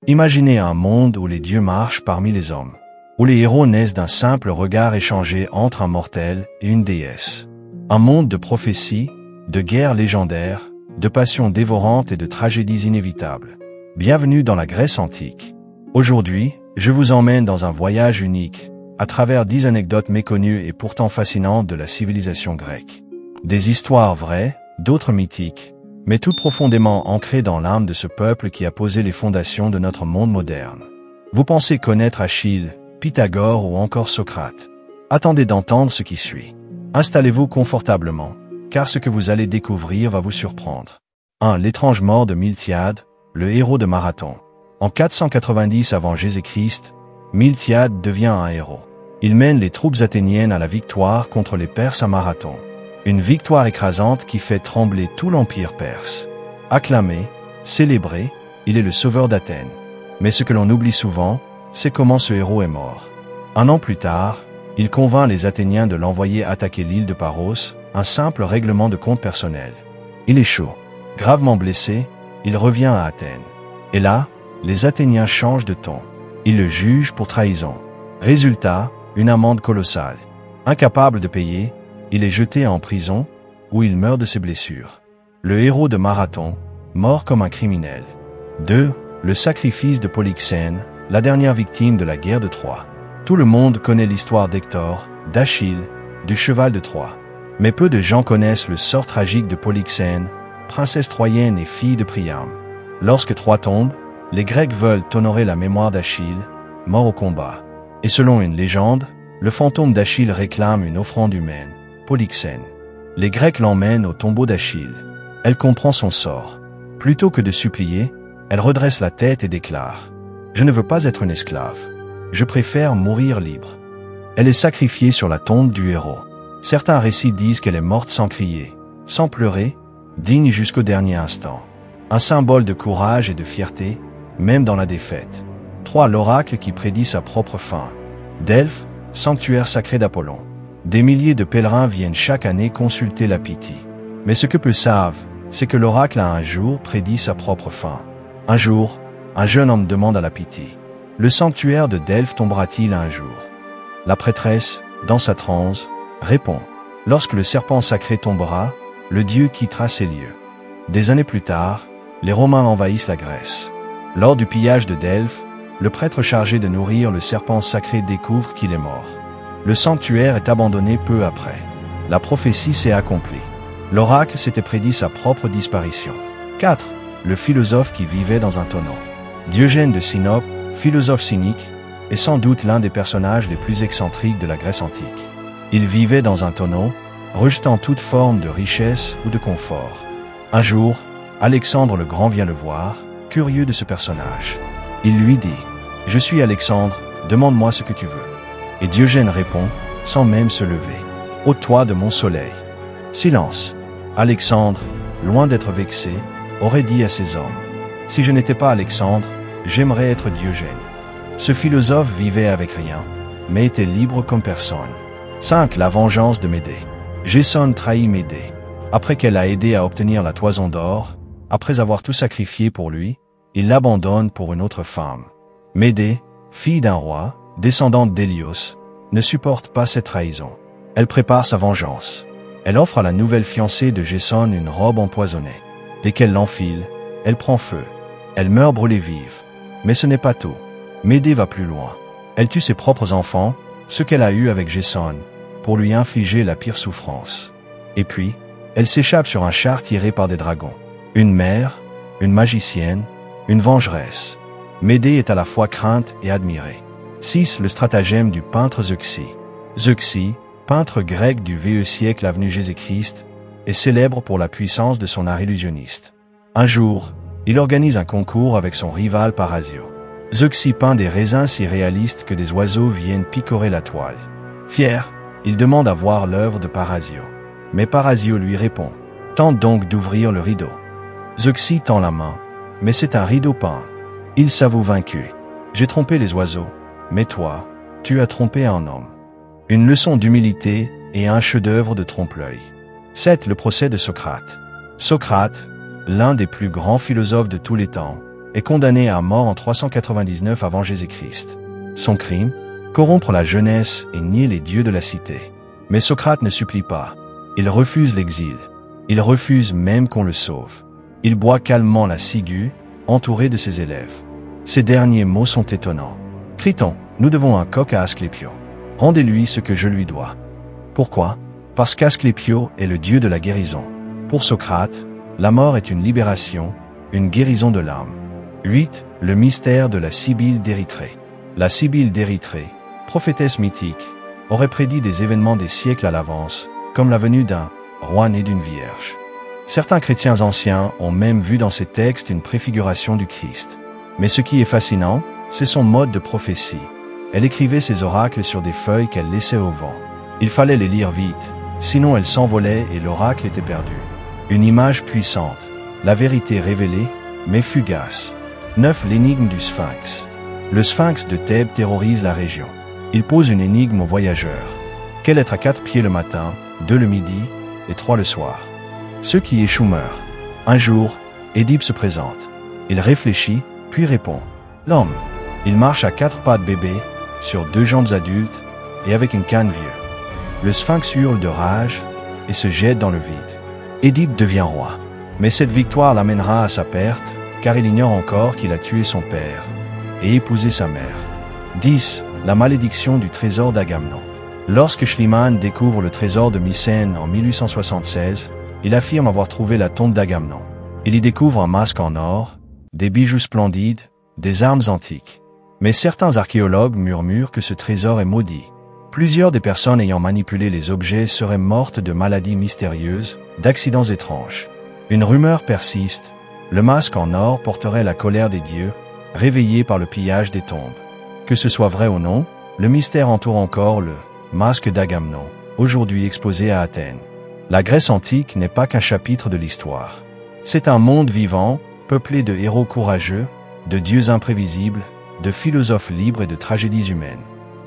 Imaginez un monde où les dieux marchent parmi les hommes, où les héros naissent d'un simple regard échangé entre un mortel et une déesse. Un monde de prophéties, de guerres légendaires, de passions dévorantes et de tragédies inévitables. Bienvenue dans la Grèce antique. Aujourd'hui, je vous emmène dans un voyage unique, à travers 10 anecdotes méconnues et pourtant fascinantes de la civilisation grecque. Des histoires vraies, d'autres mythiques, mais toutes profondément ancrées dans l'âme de ce peuple qui a posé les fondations de notre monde moderne. Vous pensez connaître Achille, Pythagore ou encore Socrate. Attendez d'entendre ce qui suit. Installez-vous confortablement, car ce que vous allez découvrir va vous surprendre. 1. L'étrange mort de Miltiade, le héros de Marathon. En 490 avant Jésus-Christ, Miltiade devient un héros. Il mène les troupes athéniennes à la victoire contre les Perses à Marathon. Une victoire écrasante qui fait trembler tout l'empire perse. Acclamé, célébré, il est le sauveur d'Athènes. Mais ce que l'on oublie souvent, c'est comment ce héros est mort. 1 an plus tard, il convainc les Athéniens de l'envoyer attaquer l'île de Paros, un simple règlement de compte personnel. Il échoue. Gravement blessé, il revient à Athènes. Et là, les Athéniens changent de ton. Ils le jugent pour trahison. Résultat, une amende colossale. Incapable de payer, il est jeté en prison, où il meurt de ses blessures. Le héros de Marathon, mort comme un criminel. 2. Le sacrifice de Polyxène, la dernière victime de la guerre de Troie. Tout le monde connaît l'histoire d'Hector, d'Achille, du cheval de Troie. Mais peu de gens connaissent le sort tragique de Polyxène, princesse troyenne et fille de Priam. Lorsque Troie tombe, les Grecs veulent honorer la mémoire d'Achille, mort au combat. Et selon une légende, le fantôme d'Achille réclame une offrande humaine, Polyxène. Les Grecs l'emmènent au tombeau d'Achille. Elle comprend son sort. Plutôt que de supplier, elle redresse la tête et déclare « Je ne veux pas être une esclave. Je préfère mourir libre. » Elle est sacrifiée sur la tombe du héros. Certains récits disent qu'elle est morte sans crier, sans pleurer, digne jusqu'au dernier instant. Un symbole de courage et de fierté, même dans la défaite. 3. L'oracle qui prédit sa propre fin. Delphes, sanctuaire sacré d'Apollon. Des milliers de pèlerins viennent chaque année consulter la Pythie. Mais ce que peu savent, c'est que l'oracle a un jour prédit sa propre fin. Un jour, un jeune homme demande à la Pythie. Le sanctuaire de Delphes tombera-t-il un jour? La prêtresse, dans sa transe, répond. Lorsque le serpent sacré tombera, le dieu quittera ces lieux. Des années plus tard, les Romains envahissent la Grèce. Lors du pillage de Delphes, le prêtre chargé de nourrir le serpent sacré découvre qu'il est mort. Le sanctuaire est abandonné peu après. La prophétie s'est accomplie. L'oracle s'était prédit sa propre disparition. 4. Le philosophe qui vivait dans un tonneau. Diogène de Sinope, philosophe cynique, est sans doute l'un des personnages les plus excentriques de la Grèce antique. Il vivait dans un tonneau, rejetant toute forme de richesse ou de confort. Un jour, Alexandre le Grand vient le voir, curieux de ce personnage. Il lui dit « Je suis Alexandre, demande-moi ce que tu veux. » Et Diogène répond, sans même se lever « Ôte-toi de mon soleil. » Silence. Alexandre, loin d'être vexé, aurait dit à ses hommes « Si je n'étais pas Alexandre, j'aimerais être Diogène. » Ce philosophe vivait avec rien, mais était libre comme personne. 5. La vengeance de Médée. Gésone trahit Médée. Après qu'elle a aidé à obtenir la toison d'or, après avoir tout sacrifié pour lui, il l'abandonne pour une autre femme. Médée, fille d'un roi, descendante d'Hélios, ne supporte pas cette trahison. Elle prépare sa vengeance. Elle offre à la nouvelle fiancée de Gésone une robe empoisonnée. Dès qu'elle l'enfile, elle prend feu. Elle meurt brûlée vive. Mais ce n'est pas tout. Médée va plus loin. Elle tue ses propres enfants, ceux qu'elle a eus avec Gésone, pour lui infliger la pire souffrance. Et puis, elle s'échappe sur un char tiré par des dragons. Une mère, une magicienne, une vengeresse. Médée est à la fois crainte et admirée. 6. Le stratagème du peintre Zeuxis. Zeuxis, peintre grec du VE siècle avant Jésus-Christ, est célèbre pour la puissance de son art illusionniste. Un jour, il organise un concours avec son rival Parasio. Zeuxis peint des raisins si réalistes que des oiseaux viennent picorer la toile. Fier, il demande à voir l'œuvre de Parasio. Mais Parasio lui répond « Tente donc d'ouvrir le rideau. » Zeuxis tend la main, mais c'est un rideau peint. Il s'avoue vaincu. « J'ai trompé les oiseaux, mais toi, tu as trompé un homme. » Une leçon d'humilité et un chef-d'œuvre de trompe-l'œil. 7. Le procès de Socrate. Socrate, l'un des plus grands philosophes de tous les temps, est condamné à mort en 399 avant Jésus-Christ. Son crime? Corrompre la jeunesse et nier les dieux de la cité. Mais Socrate ne supplie pas. Il refuse l'exil. Il refuse même qu'on le sauve. Il boit calmement la ciguë, entouré de ses élèves. Ces derniers mots sont étonnants. Criton, nous devons un coq à Asclépio. Rendez-lui ce que je lui dois. Pourquoi? Parce qu'Asclépio est le dieu de la guérison. Pour Socrate, la mort est une libération, une guérison de l'âme. 8. Le mystère de la Sibylle d'Érythrée. La Sibylle d'Érythrée, prophétesse mythique, aurait prédit des événements des siècles à l'avance, comme la venue d'un roi né d'une vierge. Certains chrétiens anciens ont même vu dans ces textes une préfiguration du Christ. Mais ce qui est fascinant, c'est son mode de prophétie. Elle écrivait ses oracles sur des feuilles qu'elle laissait au vent. Il fallait les lire vite, sinon elles s'envolaient et l'oracle était perdu. Une image puissante, la vérité révélée, mais fugace. 9. L'énigme du Sphinx. Le Sphinx de Thèbes terrorise la région. Il pose une énigme aux voyageurs. Quel être à 4 pieds le matin, 2 le midi et 3 le soir? Ceux qui échouent meurent. Un jour, Édipe se présente. Il réfléchit, puis répond. L'homme. Il marche à 4 pattes bébé, sur 2 jambes adultes et avec une canne vieux. Le Sphinx hurle de rage et se jette dans le vide. Édipe devient roi. Mais cette victoire l'amènera à sa perte, car il ignore encore qu'il a tué son père et épousé sa mère. 10. La malédiction du trésor d'Agamemnon. Lorsque Schliemann découvre le trésor de Mycène en 1876, il affirme avoir trouvé la tombe d'Agamemnon. Il y découvre un masque en or, des bijoux splendides, des armes antiques. Mais certains archéologues murmurent que ce trésor est maudit. Plusieurs des personnes ayant manipulé les objets seraient mortes de maladies mystérieuses, d'accidents étranges. Une rumeur persiste. Le masque en or porterait la colère des dieux, réveillés par le pillage des tombes. Que ce soit vrai ou non, le mystère entoure encore le masque d'Agamemnon, aujourd'hui exposé à Athènes. La Grèce antique n'est pas qu'un chapitre de l'histoire. C'est un monde vivant, peuplé de héros courageux, de dieux imprévisibles, de philosophes libres et de tragédies humaines.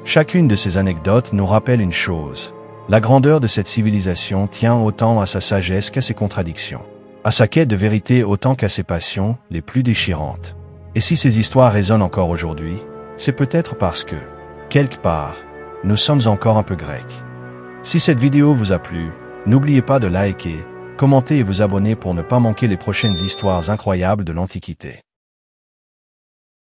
Chacune de ces anecdotes nous rappelle une chose. La grandeur de cette civilisation tient autant à sa sagesse qu'à ses contradictions, à sa quête de vérité autant qu'à ses passions les plus déchirantes. Et si ces histoires résonnent encore aujourd'hui, c'est peut-être parce que, quelque part, nous sommes encore un peu grecs. Si cette vidéo vous a plu, n'oubliez pas de liker, commenter et vous abonner pour ne pas manquer les prochaines histoires incroyables de l'Antiquité.